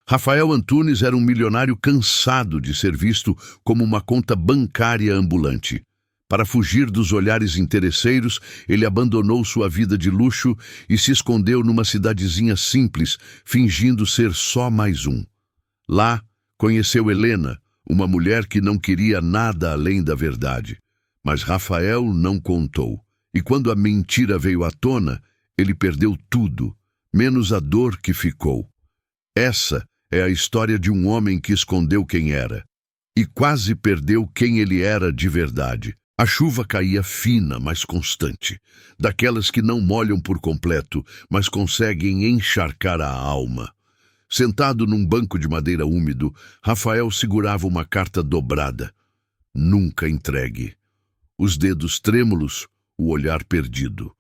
Rafael Antunes era um milionário cansado de ser visto como uma conta bancária ambulante. Para fugir dos olhares interesseiros, ele abandonou sua vida de luxo e se escondeu numa cidadezinha simples, fingindo ser só mais um. Lá, conheceu Helena, uma mulher que não queria nada além da verdade. Mas Rafael não contou. E quando a mentira veio à tona, ele perdeu tudo, menos a dor que ficou. Essa é a história de um homem que escondeu quem era e quase perdeu quem ele era de verdade. A chuva caía fina, mas constante, daquelas que não molham por completo, mas conseguem encharcar a alma. Sentado num banco de madeira úmido, Rafael segurava uma carta dobrada. Nunca entregue. Os dedos trêmulos, o olhar perdido.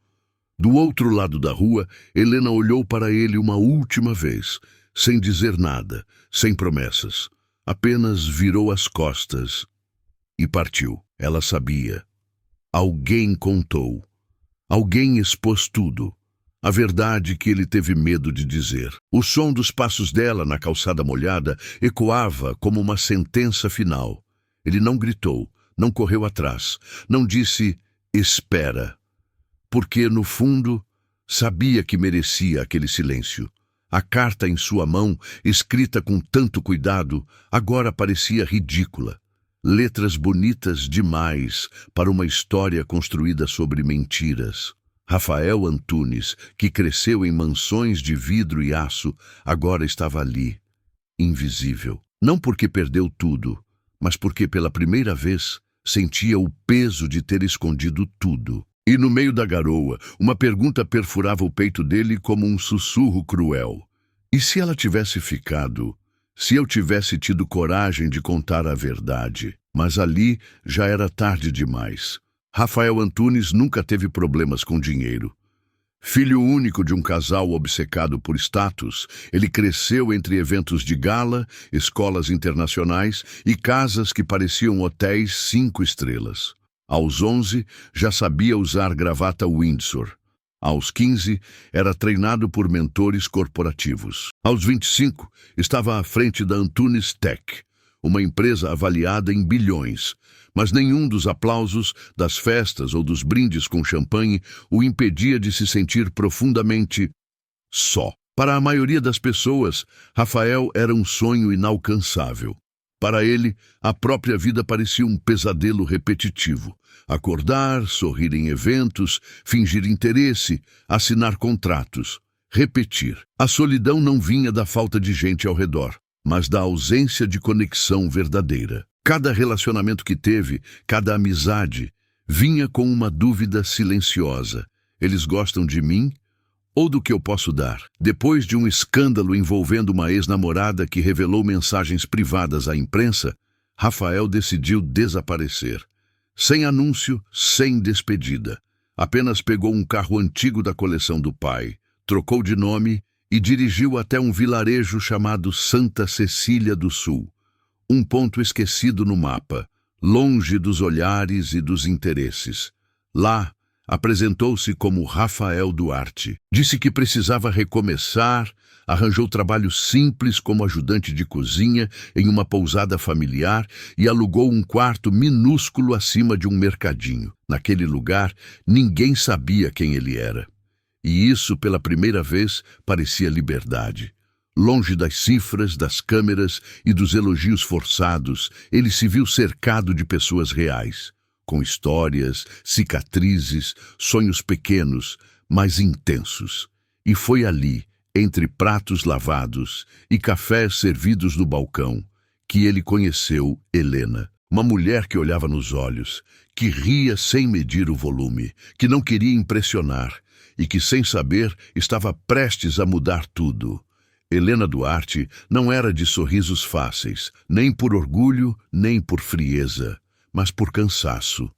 Do outro lado da rua, Helena olhou para ele uma última vez, sem dizer nada, sem promessas. Apenas virou as costas e partiu. Ela sabia. Alguém contou. Alguém expôs tudo. A verdade que ele teve medo de dizer. O som dos passos dela na calçada molhada ecoava como uma sentença final. Ele não gritou, não correu atrás, não disse espera, porque, no fundo, sabia que merecia aquele silêncio. A carta em sua mão, escrita com tanto cuidado, agora parecia ridícula. Letras bonitas demais para uma história construída sobre mentiras. Rafael Antunes, que cresceu em mansões de vidro e aço, agora estava ali, invisível. Não porque perdeu tudo, mas porque pela primeira vez sentia o peso de ter escondido tudo. E no meio da garoa, uma pergunta perfurava o peito dele como um sussurro cruel. E se ela tivesse ficado? Se eu tivesse tido coragem de contar a verdade? Mas ali já era tarde demais. Rafael Antunes nunca teve problemas com dinheiro. Filho único de um casal obcecado por status, ele cresceu entre eventos de gala, escolas internacionais e casas que pareciam hotéis 5 estrelas. Aos 11, já sabia usar gravata Windsor. Aos 15, era treinado por mentores corporativos. Aos 25, estava à frente da Antunes Tech, uma empresa avaliada em bilhões, mas nenhum dos aplausos, das festas ou dos brindes com champanhe o impedia de se sentir profundamente só. Para a maioria das pessoas, Rafael era um sonho inalcançável. Para ele, a própria vida parecia um pesadelo repetitivo. Acordar, sorrir em eventos, fingir interesse, assinar contratos, repetir. A solidão não vinha da falta de gente ao redor, mas da ausência de conexão verdadeira. Cada relacionamento que teve, cada amizade, vinha com uma dúvida silenciosa. Eles gostam de mim ou do que eu posso dar? Depois de um escândalo envolvendo uma ex-namorada que revelou mensagens privadas à imprensa, Rafael decidiu desaparecer. Sem anúncio, sem despedida. Apenas pegou um carro antigo da coleção do pai, trocou de nome e dirigiu até um vilarejo chamado Santa Cecília do Sul. Um ponto esquecido no mapa, longe dos olhares e dos interesses. Lá, apresentou-se como Rafael Duarte. Disse que precisava recomeçar, arranjou trabalho simples como ajudante de cozinha em uma pousada familiar e alugou um quarto minúsculo acima de um mercadinho. Naquele lugar, ninguém sabia quem ele era. E isso, pela primeira vez, parecia liberdade. Longe das cifras, das câmeras e dos elogios forçados, ele se viu cercado de pessoas reais, com histórias, cicatrizes, sonhos pequenos, mas intensos. E foi ali, entre pratos lavados e cafés servidos no balcão, que ele conheceu Helena. Uma mulher que olhava nos olhos, que ria sem medir o volume, que não queria impressionar e que, sem saber, estava prestes a mudar tudo. Helena Duarte não era de sorrisos fáceis, nem por orgulho, nem por frieza, mas por cansaço.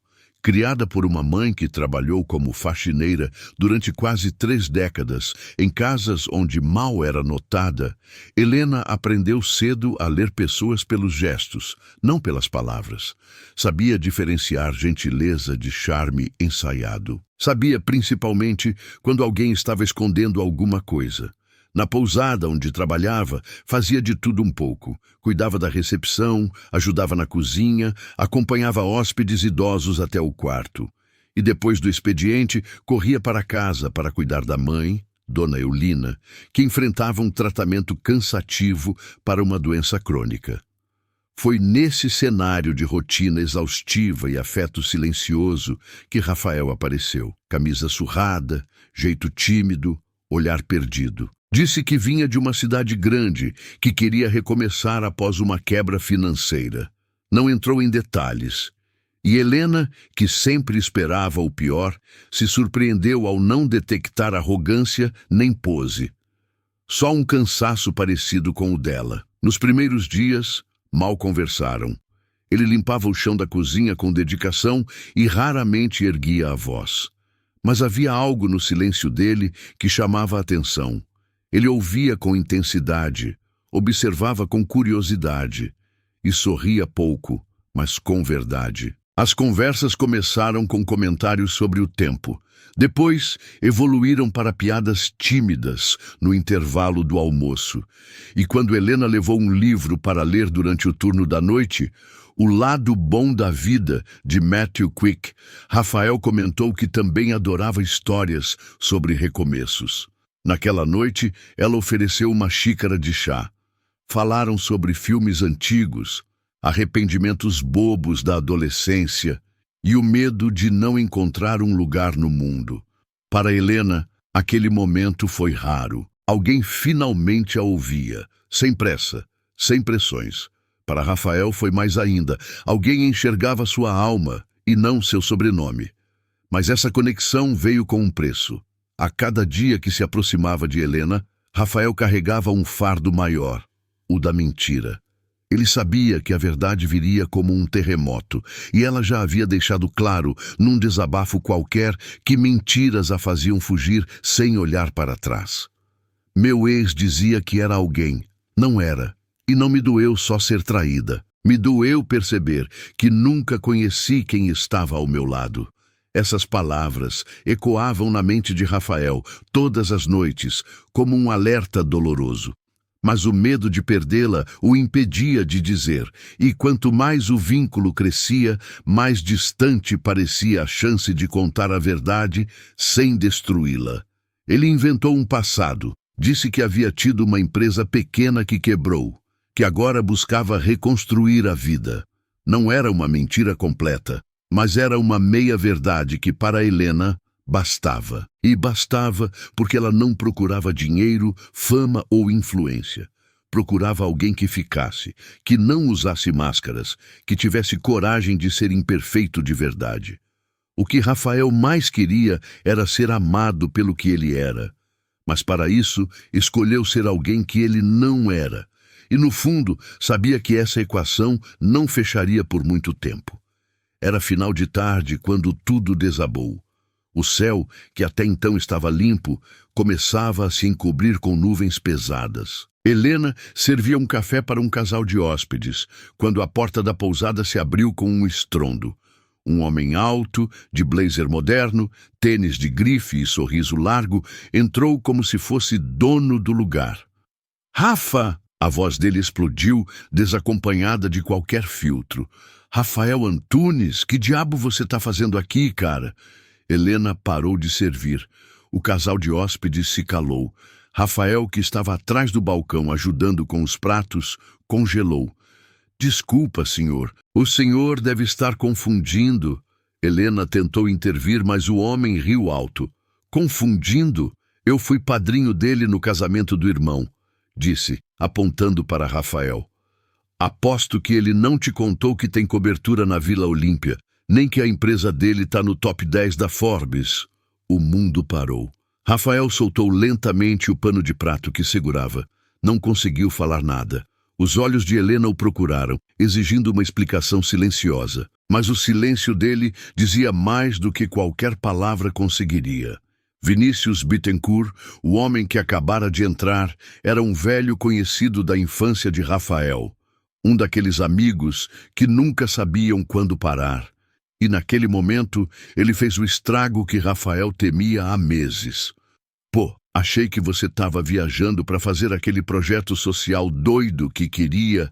Criada por uma mãe que trabalhou como faxineira durante quase 3 décadas em casas onde mal era notada, Helena aprendeu cedo a ler pessoas pelos gestos, não pelas palavras. Sabia diferenciar gentileza de charme ensaiado. Sabia principalmente quando alguém estava escondendo alguma coisa. Na pousada onde trabalhava, fazia de tudo um pouco. Cuidava da recepção, ajudava na cozinha, acompanhava hóspedes idosos até o quarto. E depois do expediente, corria para casa para cuidar da mãe, Dona Eulina, que enfrentava um tratamento cansativo para uma doença crônica. Foi nesse cenário de rotina exaustiva e afeto silencioso que Rafael apareceu. Camisa surrada, jeito tímido, olhar perdido. Disse que vinha de uma cidade grande, que queria recomeçar após uma quebra financeira. Não entrou em detalhes. E Helena, que sempre esperava o pior, se surpreendeu ao não detectar arrogância nem pose. Só um cansaço parecido com o dela. Nos primeiros dias, mal conversaram. Ele limpava o chão da cozinha com dedicação e raramente erguia a voz. Mas havia algo no silêncio dele que chamava a atenção. Ele ouvia com intensidade, observava com curiosidade e sorria pouco, mas com verdade. As conversas começaram com comentários sobre o tempo. Depois, evoluíram para piadas tímidas no intervalo do almoço. E quando Helena levou um livro para ler durante o turno da noite, O Lado Bom da Vida, de Matthew Quick, Rafael comentou que também adorava histórias sobre recomeços. Naquela noite, ela ofereceu uma xícara de chá. Falaram sobre filmes antigos, arrependimentos bobos da adolescência e o medo de não encontrar um lugar no mundo. Para Helena, aquele momento foi raro. Alguém finalmente a ouvia, sem pressa, sem pressões. Para Rafael foi mais ainda. Alguém enxergava sua alma e não seu sobrenome. Mas essa conexão veio com um preço. A cada dia que se aproximava de Helena, Rafael carregava um fardo maior, o da mentira. Ele sabia que a verdade viria como um terremoto, e ela já havia deixado claro, num desabafo qualquer, que mentiras a faziam fugir sem olhar para trás. Meu ex dizia que era alguém. Não era. E não me doeu só ser traída. Me doeu perceber que nunca conheci quem estava ao meu lado. Essas palavras ecoavam na mente de Rafael todas as noites, como um alerta doloroso. Mas o medo de perdê-la o impedia de dizer, e quanto mais o vínculo crescia, mais distante parecia a chance de contar a verdade sem destruí-la. Ele inventou um passado, disse que havia tido uma empresa pequena que quebrou, que agora buscava reconstruir a vida. Não era uma mentira completa, mas era uma meia-verdade que para Helena bastava. E bastava porque ela não procurava dinheiro, fama ou influência. Procurava alguém que ficasse, que não usasse máscaras, que tivesse coragem de ser imperfeito de verdade. O que Rafael mais queria era ser amado pelo que ele era. Mas para isso, escolheu ser alguém que ele não era. E no fundo, sabia que essa equação não fecharia por muito tempo. Era final de tarde quando tudo desabou. O céu, que até então estava limpo, começava a se encobrir com nuvens pesadas. Helena servia um café para um casal de hóspedes, quando a porta da pousada se abriu com um estrondo. Um homem alto, de blazer moderno, tênis de grife e sorriso largo, entrou como se fosse dono do lugar. "Rafa!" A voz dele explodiu, desacompanhada de qualquer filtro. "Rafael Antunes, que diabo você está fazendo aqui, cara?" Helena parou de servir. O casal de hóspedes se calou. Rafael, que estava atrás do balcão ajudando com os pratos, congelou. "Desculpa, senhor. O senhor deve estar confundindo." Helena tentou intervir, mas o homem riu alto. "Confundindo? Eu fui padrinho dele no casamento do irmão", disse, apontando para Rafael. "Aposto que ele não te contou que tem cobertura na Vila Olímpia, nem que a empresa dele está no top 10 da Forbes." O mundo parou. Rafael soltou lentamente o pano de prato que segurava. Não conseguiu falar nada. Os olhos de Helena o procuraram, exigindo uma explicação silenciosa. Mas o silêncio dele dizia mais do que qualquer palavra conseguiria. Vinícius Bittencourt, o homem que acabara de entrar, era um velho conhecido da infância de Rafael. Um daqueles amigos que nunca sabiam quando parar. E naquele momento, ele fez o estrago que Rafael temia há meses. "Pô, Achei que você estava viajando para fazer aquele projeto social doido que queria,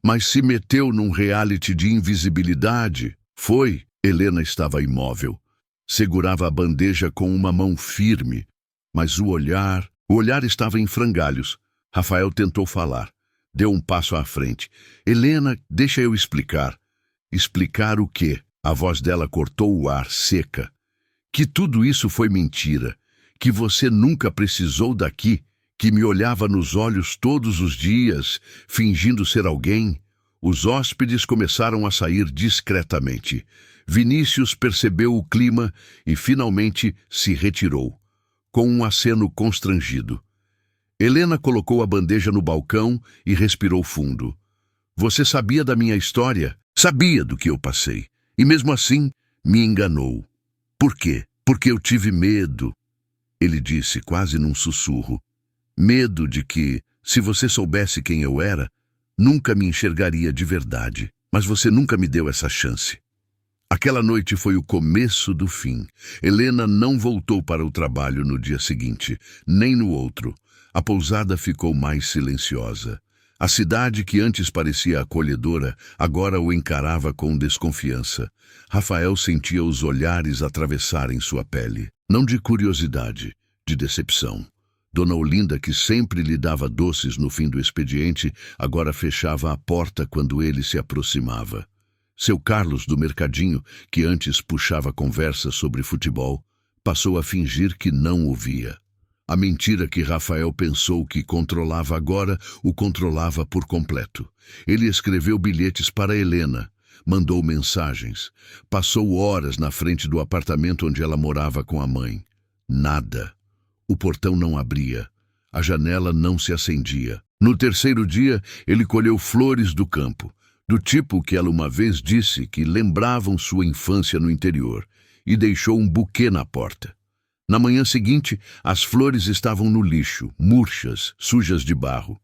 mas se meteu num reality de invisibilidade. Foi? Helena estava imóvel. Segurava a bandeja com uma mão firme, mas o olhar estava em frangalhos. Rafael tentou falar. Deu um passo à frente. Helena, deixa eu explicar. Explicar o quê? A voz dela cortou o ar, seca. Que tudo isso foi mentira. Que você nunca precisou daqui. Que me olhava nos olhos todos os dias, fingindo ser alguém. Os hóspedes começaram a sair discretamente. Vinícius percebeu o clima e finalmente se retirou, com um aceno constrangido. Helena colocou a bandeja no balcão e respirou fundo. Você sabia da minha história? Sabia do que eu passei. E mesmo assim, me enganou. Por quê? Porque eu tive medo. Ele disse quase num sussurro. Medo de que, se você soubesse quem eu era, nunca me enxergaria de verdade. Mas você nunca me deu essa chance. Aquela noite foi o começo do fim. Helena não voltou para o trabalho no dia seguinte, nem no outro. A pousada ficou mais silenciosa. A cidade que antes parecia acolhedora, agora o encarava com desconfiança. Rafael sentia os olhares atravessarem sua pele. Não de curiosidade, de decepção. Dona Olinda, que sempre lhe dava doces no fim do expediente, agora fechava a porta quando ele se aproximava. Seu Carlos do mercadinho, que antes puxava conversa sobre futebol, passou a fingir que não ouvia. A mentira que Rafael pensou que controlava agora, o controlava por completo. Ele escreveu bilhetes para Helena, mandou mensagens, passou horas na frente do apartamento onde ela morava com a mãe. Nada. O portão não abria. A janela não se acendia. No terceiro dia, ele colheu flores do campo, do tipo que ela uma vez disse que lembravam sua infância no interior, e deixou um buquê na porta. Na manhã seguinte, as flores estavam no lixo, murchas, sujas de barro.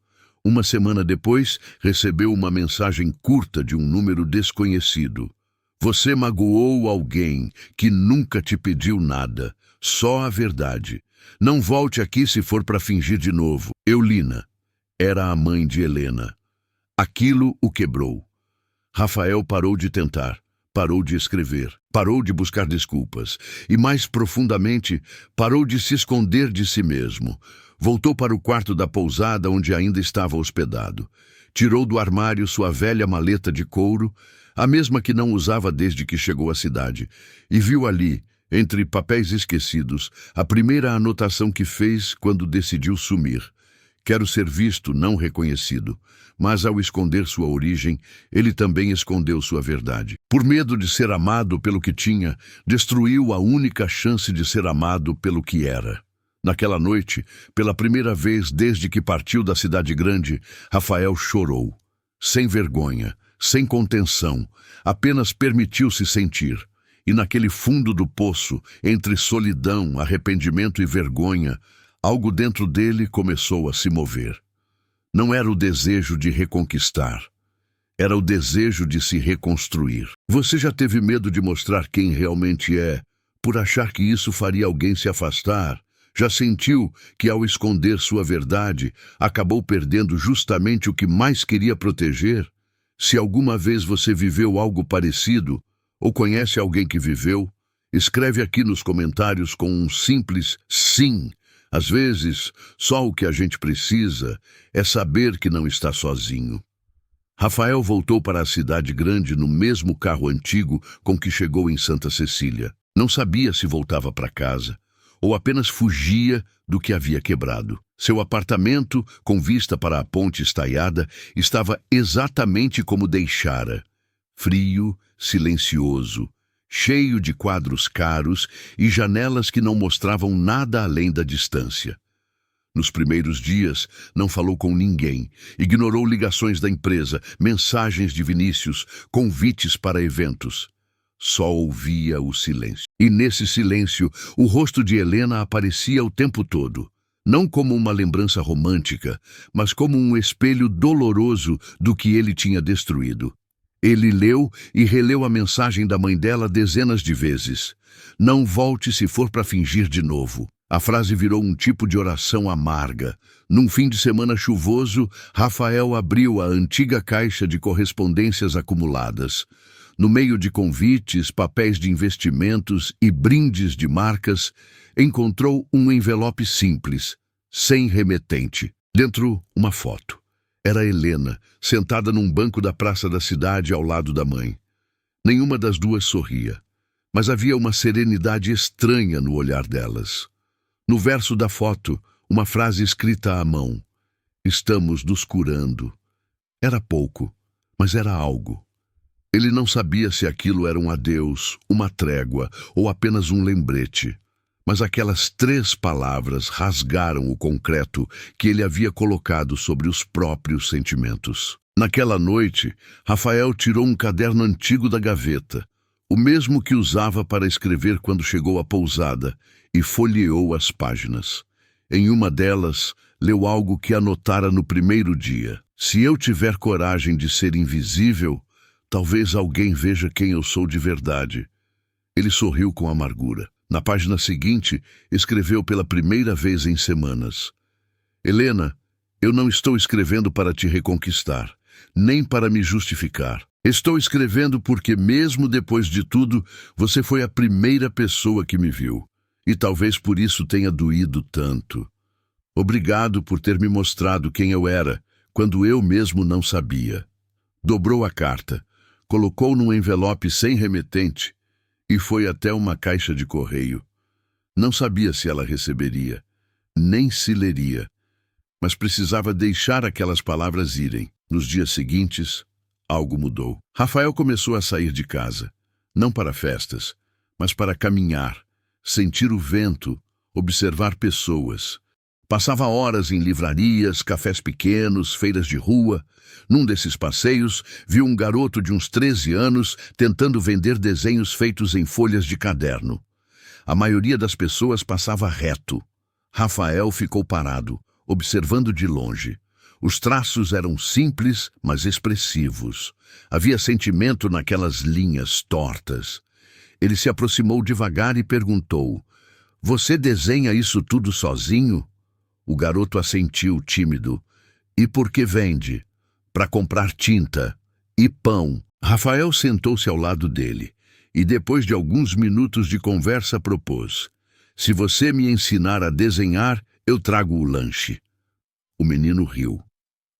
Uma semana depois, recebeu uma mensagem curta de um número desconhecido. Você magoou alguém que nunca te pediu nada, só a verdade. Não volte aqui se for para fingir de novo. Eulina era a mãe de Helena. Aquilo o quebrou. Rafael parou de tentar, parou de escrever, parou de buscar desculpas e, mais profundamente, parou de se esconder de si mesmo. Voltou para o quarto da pousada onde ainda estava hospedado. Tirou do armário sua velha maleta de couro, a mesma que não usava desde que chegou à cidade, e viu ali, entre papéis esquecidos, a primeira anotação que fez quando decidiu sumir. Quero ser visto, não reconhecido. Mas ao esconder sua origem, ele também escondeu sua verdade. Por medo de ser amado pelo que tinha, destruiu a única chance de ser amado pelo que era. Naquela noite, pela primeira vez desde que partiu da cidade grande, Rafael chorou. Sem vergonha, sem contenção, apenas permitiu-se sentir. E naquele fundo do poço, entre solidão, arrependimento e vergonha, algo dentro dele começou a se mover. Não era o desejo de reconquistar. Era o desejo de se reconstruir. Você já teve medo de mostrar quem realmente é, por achar que isso faria alguém se afastar? Já sentiu que, ao esconder sua verdade, acabou perdendo justamente o que mais queria proteger? Se alguma vez você viveu algo parecido, ou conhece alguém que viveu, escreve aqui nos comentários com um simples sim. Às vezes, só o que a gente precisa é saber que não está sozinho. Rafael voltou para a cidade grande no mesmo carro antigo com que chegou em Santa Cecília. Não sabia se voltava para casa ou apenas fugia do que havia quebrado. Seu apartamento, com vista para a ponte estaiada, estava exatamente como deixara. Frio, silencioso, cheio de quadros caros e janelas que não mostravam nada além da distância. Nos primeiros dias, não falou com ninguém, ignorou ligações da empresa, mensagens de Vinícius, convites para eventos. Só ouvia o silêncio. E nesse silêncio, o rosto de Helena aparecia o tempo todo. Não como uma lembrança romântica, mas como um espelho doloroso do que ele tinha destruído. Ele leu e releu a mensagem da mãe dela dezenas de vezes. Não volte se for para fingir de novo. A frase virou um tipo de oração amarga. Num fim de semana chuvoso, Rafael abriu a antiga caixa de correspondências acumuladas. No meio de convites, papéis de investimentos e brindes de marcas, encontrou um envelope simples, sem remetente. Dentro, uma foto. Era Helena, sentada num banco da praça da cidade ao lado da mãe. Nenhuma das duas sorria, mas havia uma serenidade estranha no olhar delas. No verso da foto, uma frase escrita à mão. Estamos nos curando. Era pouco, mas era algo. Ele não sabia se aquilo era um adeus, uma trégua ou apenas um lembrete. Mas aquelas 3 palavras rasgaram o concreto que ele havia colocado sobre os próprios sentimentos. Naquela noite, Rafael tirou um caderno antigo da gaveta, o mesmo que usava para escrever quando chegou à pousada, e folheou as páginas. Em uma delas, leu algo que anotara no primeiro dia. Se eu tiver coragem de ser invisível, talvez alguém veja quem eu sou de verdade. Ele sorriu com amargura. Na página seguinte, escreveu pela primeira vez em semanas. Helena, eu não estou escrevendo para te reconquistar, nem para me justificar. Estou escrevendo porque, mesmo depois de tudo, você foi a primeira pessoa que me viu. E talvez por isso tenha doído tanto. Obrigado por ter me mostrado quem eu era, quando eu mesmo não sabia. Dobrou a carta, colocou num envelope sem remetente e foi até uma caixa de correio. Não sabia se ela receberia, nem se leria, mas precisava deixar aquelas palavras irem. Nos dias seguintes, algo mudou. Rafael começou a sair de casa, não para festas, mas para caminhar, sentir o vento, observar pessoas. Passava horas em livrarias, cafés pequenos, feiras de rua. Num desses passeios, viu um garoto de uns 13 anos tentando vender desenhos feitos em folhas de caderno. A maioria das pessoas passava reto. Rafael ficou parado, observando de longe. Os traços eram simples, mas expressivos. Havia sentimento naquelas linhas tortas. Ele se aproximou devagar e perguntou: Você desenha isso tudo sozinho? O garoto assentiu, tímido. E por que vende? Para comprar tinta e pão. Rafael sentou-se ao lado dele e, depois de alguns minutos de conversa, propôs: Se você me ensinar a desenhar, eu trago o lanche. O menino riu.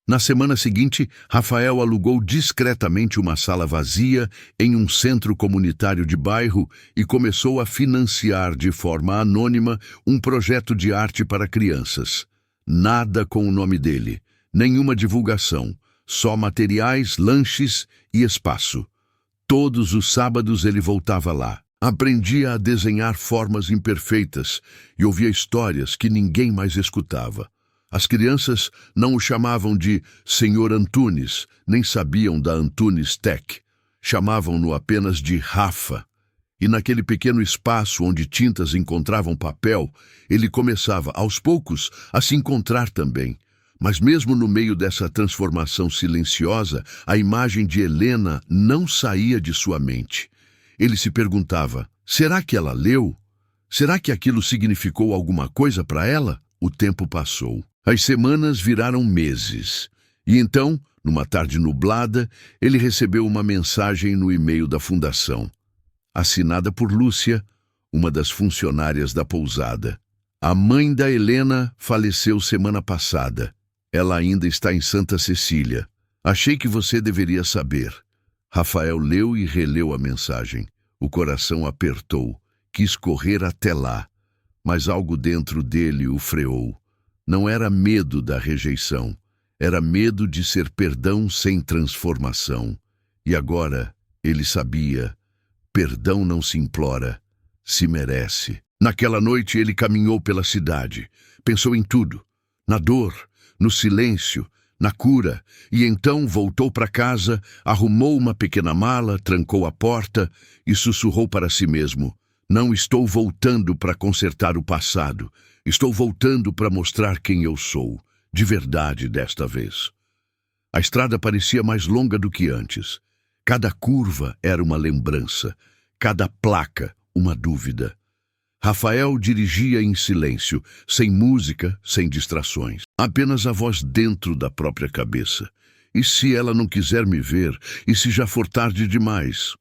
Na semana seguinte, Rafael alugou discretamente uma sala vazia em um centro comunitário de bairro e começou a financiar de forma anônima um projeto de arte para crianças. Nada com o nome dele, nenhuma divulgação, só materiais, lanches e espaço. Todos os sábados ele voltava lá. Aprendia a desenhar formas imperfeitas e ouvia histórias que ninguém mais escutava. As crianças não o chamavam de Senhor Antunes, nem sabiam da Antunes Tech. Chamavam-no apenas de Rafa. E naquele pequeno espaço onde tintas encontravam papel, ele começava, aos poucos, a se encontrar também. Mas mesmo no meio dessa transformação silenciosa, a imagem de Helena não saía de sua mente. Ele se perguntava: será que ela leu? Será que aquilo significou alguma coisa para ela? O tempo passou. As semanas viraram meses. E então, numa tarde nublada, ele recebeu uma mensagem no e-mail da fundação, assinada por Lúcia, uma das funcionárias da pousada. A mãe da Helena faleceu semana passada. Ela ainda está em Santa Cecília. Achei que você deveria saber. Rafael leu e releu a mensagem. O coração apertou, quis correr até lá, mas algo dentro dele o freou. Não era medo da rejeição, era medo de ser perdão sem transformação. E agora ele sabia: perdão não se implora, se merece. Naquela noite ele caminhou pela cidade, pensou em tudo, na dor, no silêncio, na cura, e então voltou para casa, arrumou uma pequena mala, trancou a porta e sussurrou para si mesmo: não estou voltando para consertar o passado, estou voltando para mostrar quem eu sou, de verdade desta vez. A estrada parecia mais longa do que antes. Cada curva era uma lembrança, cada placa uma dúvida. Rafael dirigia em silêncio, sem música, sem distrações. Apenas a voz dentro da própria cabeça. E se ela não quiser me ver? E se já for tarde demais?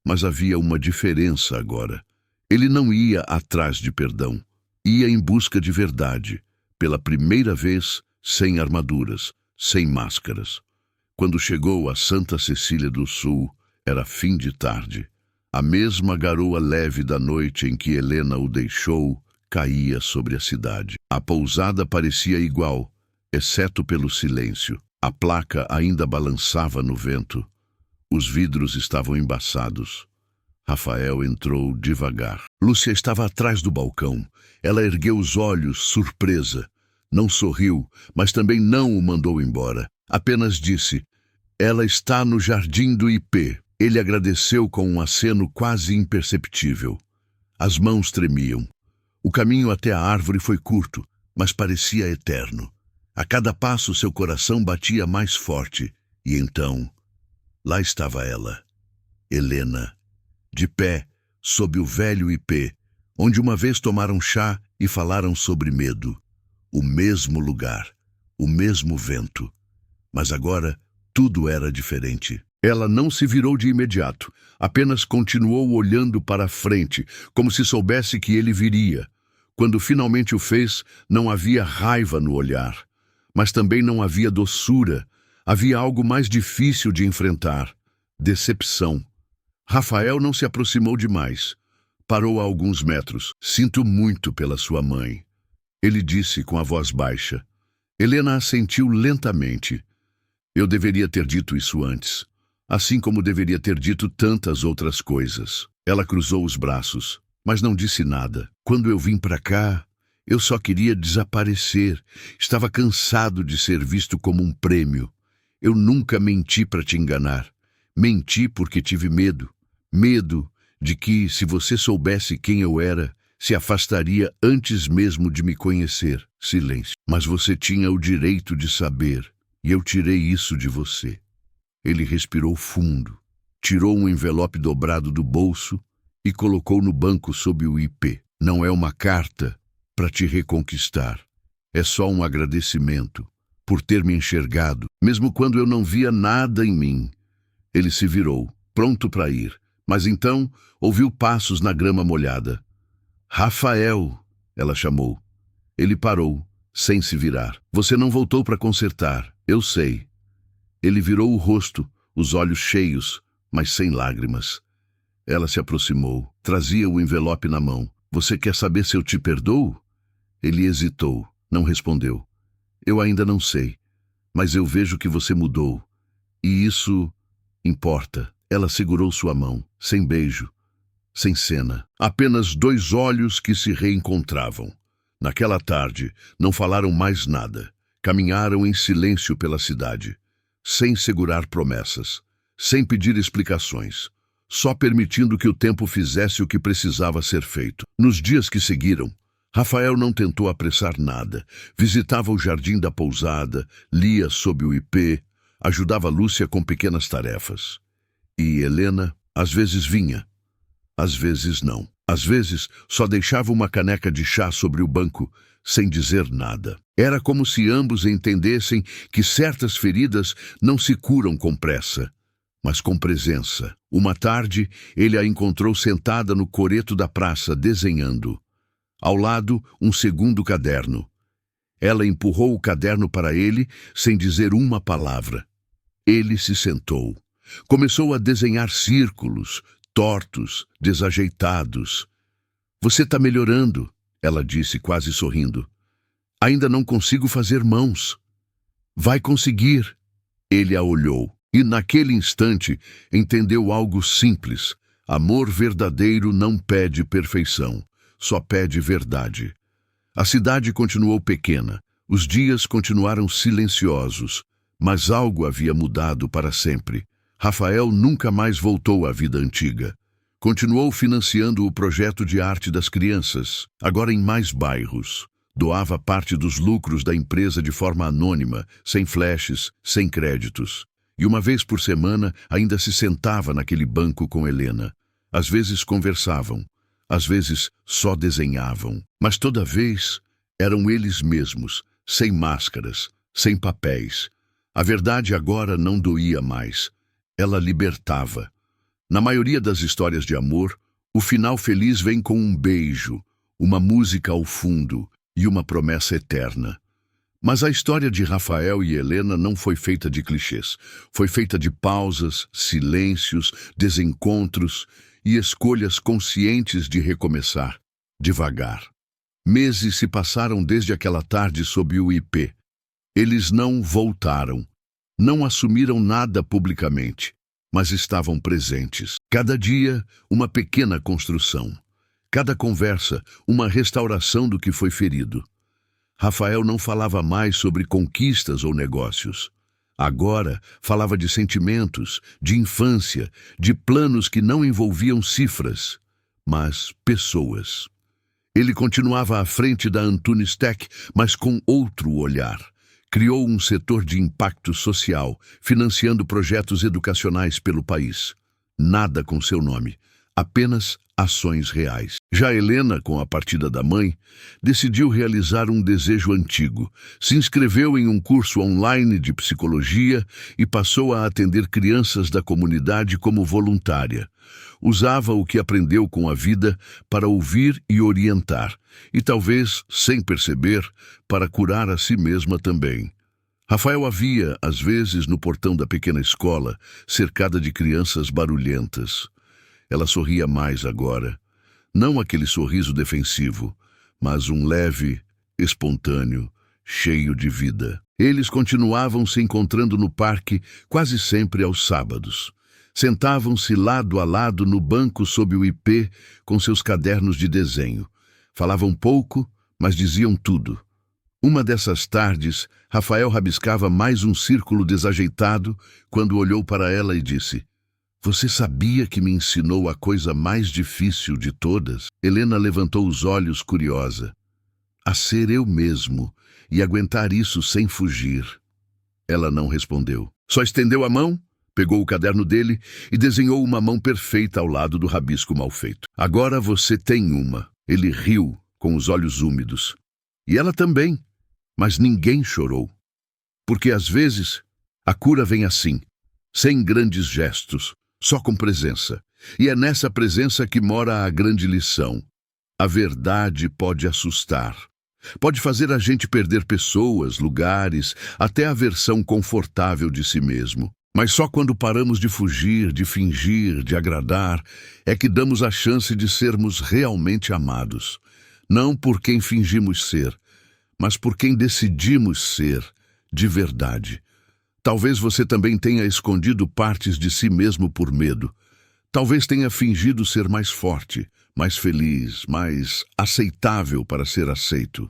Mas havia uma diferença agora. Ele não ia atrás de perdão. Ia em busca de verdade. Pela primeira vez, sem armaduras, sem máscaras. Quando chegou a Santa Cecília do Sul, era fim de tarde. A mesma garoa leve da noite em que Helena o deixou caía sobre a cidade. A pousada parecia igual, exceto pelo silêncio. A placa ainda balançava no vento. Os vidros estavam embaçados. Rafael entrou devagar. Lúcia estava atrás do balcão. Ela ergueu os olhos, surpresa. Não sorriu, mas também não o mandou embora. Apenas disse: "Ela está no jardim do IP." Ele agradeceu com um aceno quase imperceptível. As mãos tremiam. O caminho até a árvore foi curto, mas parecia eterno. A cada passo seu coração batia mais forte. E então, lá estava ela, Helena, de pé, sob o velho IP, onde uma vez tomaram chá e falaram sobre medo. O mesmo lugar, o mesmo vento. Mas agora tudo era diferente. Ela não se virou de imediato, apenas continuou olhando para a frente, como se soubesse que ele viria. Quando finalmente o fez, não havia raiva no olhar, mas também não havia doçura. Havia algo mais difícil de enfrentar: decepção. Rafael não se aproximou demais. Parou a alguns metros. "Sinto muito pela sua mãe", ele disse com a voz baixa. Helena assentiu lentamente. "Eu deveria ter dito isso antes. Assim como deveria ter dito tantas outras coisas." Ela cruzou os braços, mas não disse nada. "Quando eu vim para cá, eu só queria desaparecer. Estava cansado de ser visto como um prêmio. Eu nunca menti para te enganar. Menti porque tive medo. Medo de que, se você soubesse quem eu era, se afastaria antes mesmo de me conhecer." Silêncio. "Mas você tinha o direito de saber, e eu tirei isso de você." Ele respirou fundo, tirou um envelope dobrado do bolso e colocou no banco sob o IP. "Não é uma carta para te reconquistar. É só um agradecimento por ter me enxergado, mesmo quando eu não via nada em mim." Ele se virou, pronto para ir, mas então ouviu passos na grama molhada. "Rafael", ela chamou. Ele parou, sem se virar. "Você não voltou para consertar, eu sei." Ele virou o rosto, os olhos cheios, mas sem lágrimas. Ela se aproximou, trazia o envelope na mão. "Você quer saber se eu te perdoo?" Ele hesitou, não respondeu. "Eu ainda não sei, mas eu vejo que você mudou. E isso importa." Ela segurou sua mão, sem beijo, sem cena. Apenas dois olhos que se reencontravam. Naquela tarde, não falaram mais nada. Caminharam em silêncio pela cidade, sem segurar promessas, sem pedir explicações, só permitindo que o tempo fizesse o que precisava ser feito. Nos dias que seguiram, Rafael não tentou apressar nada. Visitava o jardim da pousada, lia sob o IP, ajudava Lúcia com pequenas tarefas. E Helena, às vezes vinha, às vezes não. Às vezes, só deixava uma caneca de chá sobre o banco, sem dizer nada. Era como se ambos entendessem que certas feridas não se curam com pressa, mas com presença. Uma tarde, ele a encontrou sentada no coreto da praça, desenhando. Ao lado, um segundo caderno. Ela empurrou o caderno para ele, sem dizer uma palavra. Ele se sentou. Começou a desenhar círculos, tortos, desajeitados. "Você está melhorando", ela disse, quase sorrindo. "Ainda não consigo fazer mãos." "Vai conseguir." Ele a olhou e, naquele instante, entendeu algo simples. Amor verdadeiro não pede perfeição, só pede verdade. A cidade continuou pequena, os dias continuaram silenciosos, mas algo havia mudado para sempre. Rafael nunca mais voltou à vida antiga. Continuou financiando o projeto de arte das crianças, agora em mais bairros. Doava parte dos lucros da empresa de forma anônima, sem flashes, sem créditos. E uma vez por semana ainda se sentava naquele banco com Helena. Às vezes conversavam, às vezes só desenhavam, mas toda vez eram eles mesmos, sem máscaras, sem papéis. A verdade agora não doía mais, ela libertava. Na maioria das histórias de amor, o final feliz vem com um beijo, uma música ao fundo e uma promessa eterna. Mas a história de Rafael e Helena não foi feita de clichês. Foi feita de pausas, silêncios, desencontros e escolhas conscientes de recomeçar, devagar. Meses se passaram desde aquela tarde sob o IP. Eles não voltaram, não assumiram nada publicamente, mas estavam presentes. Cada dia, uma pequena construção. Cada conversa, uma restauração do que foi ferido. Rafael não falava mais sobre conquistas ou negócios. Agora falava de sentimentos, de infância, de planos que não envolviam cifras, mas pessoas. Ele continuava à frente da Antunes Tech, mas com outro olhar. Criou um setor de impacto social, financiando projetos educacionais pelo país. Nada com seu nome, apenas ações reais. Já Helena, com a partida da mãe, decidiu realizar um desejo antigo. Se inscreveu em um curso online de psicologia e passou a atender crianças da comunidade como voluntária. Usava o que aprendeu com a vida para ouvir e orientar, e talvez, sem perceber, para curar a si mesma também. Rafael a via, às vezes, no portão da pequena escola, cercada de crianças barulhentas. Ela sorria mais agora. Não aquele sorriso defensivo, mas um leve, espontâneo, cheio de vida. Eles continuavam se encontrando no parque quase sempre aos sábados. Sentavam-se lado a lado no banco sob o IP com seus cadernos de desenho. Falavam pouco, mas diziam tudo. Uma dessas tardes, Rafael rabiscava mais um círculo desajeitado quando olhou para ela e disse: "Você sabia que me ensinou a coisa mais difícil de todas?" Helena levantou os olhos curiosa. "A ser eu mesmo e aguentar isso sem fugir." Ela não respondeu. Só estendeu a mão, pegou o caderno dele e desenhou uma mão perfeita ao lado do rabisco mal feito. "Agora você tem uma." Ele riu, com os olhos úmidos. E ela também, mas ninguém chorou. Porque às vezes a cura vem assim, sem grandes gestos, só com presença. E é nessa presença que mora a grande lição. A verdade pode assustar. Pode fazer a gente perder pessoas, lugares, até a versão confortável de si mesmo. Mas só quando paramos de fugir, de fingir, de agradar, é que damos a chance de sermos realmente amados. Não por quem fingimos ser, mas por quem decidimos ser, de verdade. Talvez você também tenha escondido partes de si mesmo por medo. Talvez tenha fingido ser mais forte, mais feliz, mais aceitável para ser aceito.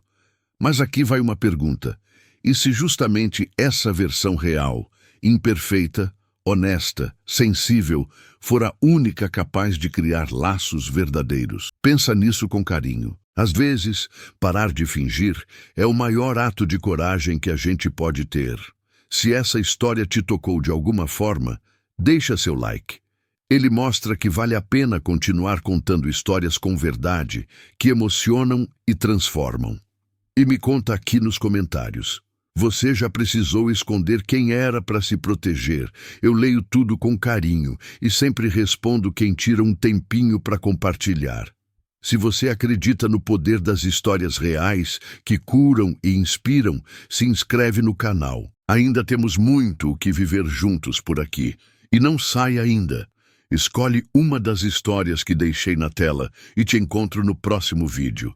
Mas aqui vai uma pergunta. E se justamente essa versão real, imperfeita, honesta, sensível, for a única capaz de criar laços verdadeiros? Pensa nisso com carinho. Às vezes, parar de fingir é o maior ato de coragem que a gente pode ter. Se essa história te tocou de alguma forma, deixa seu like. Ele mostra que vale a pena continuar contando histórias com verdade, que emocionam e transformam. E me conta aqui nos comentários. Você já precisou esconder quem era para se proteger? Eu leio tudo com carinho e sempre respondo quem tira um tempinho para compartilhar. Se você acredita no poder das histórias reais, que curam e inspiram, se inscreve no canal. Ainda temos muito o que viver juntos por aqui. E não sai ainda. Escolhe uma das histórias que deixei na tela e te encontro no próximo vídeo.